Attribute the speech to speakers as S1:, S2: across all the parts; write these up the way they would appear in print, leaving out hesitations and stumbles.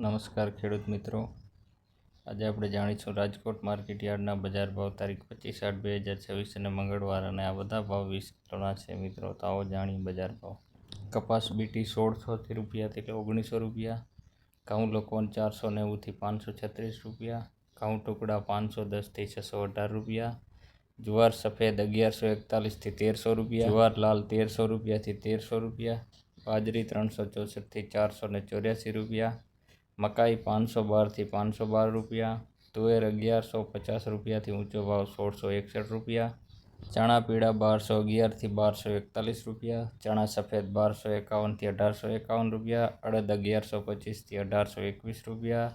S1: નમસ્કાર ખેડૂત મિત્રો, આજે આપણે જાણીશું રાજકોટ માર્કેટ યાર્ડના બજાર ભાવ તારીખ 25/8/2026 અને મંગળવાર, અને આ બધા ભાવ 20 કિલોના છે મિત્રો. તો આવો જાણીએ બજાર ભાવ. કપાસ બીટી 1600 રૂપિયાથી 1900 રૂપિયા, ઘઉં લોકવન 490 થી 536 રૂપિયા, ઘઉં ટુકડા 510 થી 618 રૂપિયા, જુવાર સફેદ 1141 થી 1300 રૂપિયા, જુવાર લાલ 1300 રૂપિયાથી 1300 રૂપિયા, બાજરી 364 થી 484 રૂપિયા, મકાઈ 512 થી 512 રૂપિયા, તુવેર 1150 રૂપિયાથી ઊંચો ભાવ 1661 રૂપિયા, ચણા પીળા 1211 થી 1241 રૂપિયા, ચણા સફેદ 1251 થી 1851 રૂપિયા, અડદ 1125 થી 1821 રૂપિયા,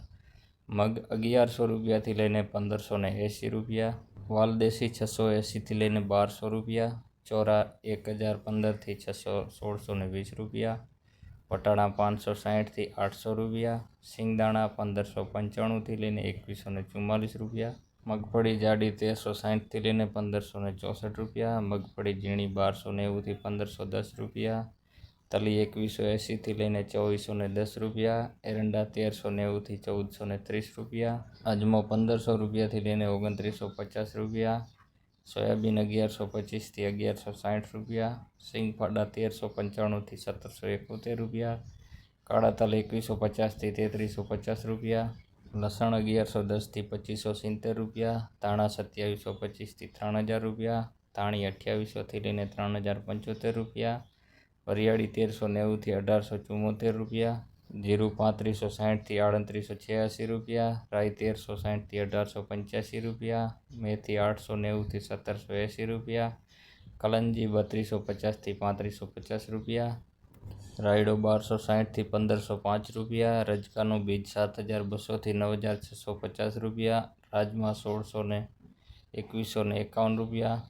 S1: મગ 1100 રૂપિયાથી લઈને 1580 રૂપિયા, વાલદેશી 680 થી લઈને 1200 રૂપિયા, ચોરા 1015 થી 1620 રૂપિયા, વટાણા 560 થી 800 રૂપિયા, સિંગદાણા 1595 થી લઈને 2144 રૂપિયા, મગફળી જાડી 1360 થી લઈને 1564 રૂપિયા, મગફળી ઝીણી 1290 થી 1510 રૂપિયા, તલી 2180 થી લઈને 2410 રૂપિયા, એરંડા 1390 થી 1430 રૂપિયા, અજમો 1500 રૂપિયાથી લઈને 2950 રૂપિયા, સોયાબીન 1125 થી 1160 રૂપિયા, સિંગફાડા 1395 થી 1771 રૂપિયા, કાળા તલ 2150 થી 3350 રૂપિયા, લસણ 1110 થી 2570 રૂપિયા, ધાણા 2725 થી 3000 રૂપિયા, ધાણી 2800 થી લઈને 3075 રૂપિયા, વરિયાળી 1390 થી 1874 રૂપિયા, જીરું 3560 થી 3886 રૂપિયા, રાઈ 1360 થી 1885 રૂપિયા, મેથી 890 થી 1780 રૂપિયા, કલંજી 3250 થી 3550 રૂપિયા, રાયડો 1260 થી 1505 રૂપિયા, રજકાનું બીજ 7200 થી 9650 રૂપિયા, રાજમા 1600 ને 2151 રૂપિયા.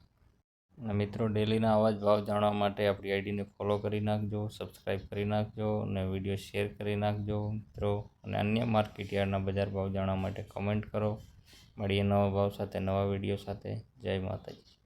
S1: અને મિત્રો, ડેલીના આવા જ ભાવ જાણવા માટે આપણી આઈડીને ફોલો કરી નાખજો, સબસ્ક્રાઈબ કરી નાખજો અને વિડીયો શેર કરી નાખજો મિત્રો. અને અન્ય માર્કેટ યાર્ડના બજાર ભાવ જાણવા માટે કમેન્ટ કરો. મળીએ નવા ભાવ સાથે, નવા વિડીયો સાથે. જય માતાજી.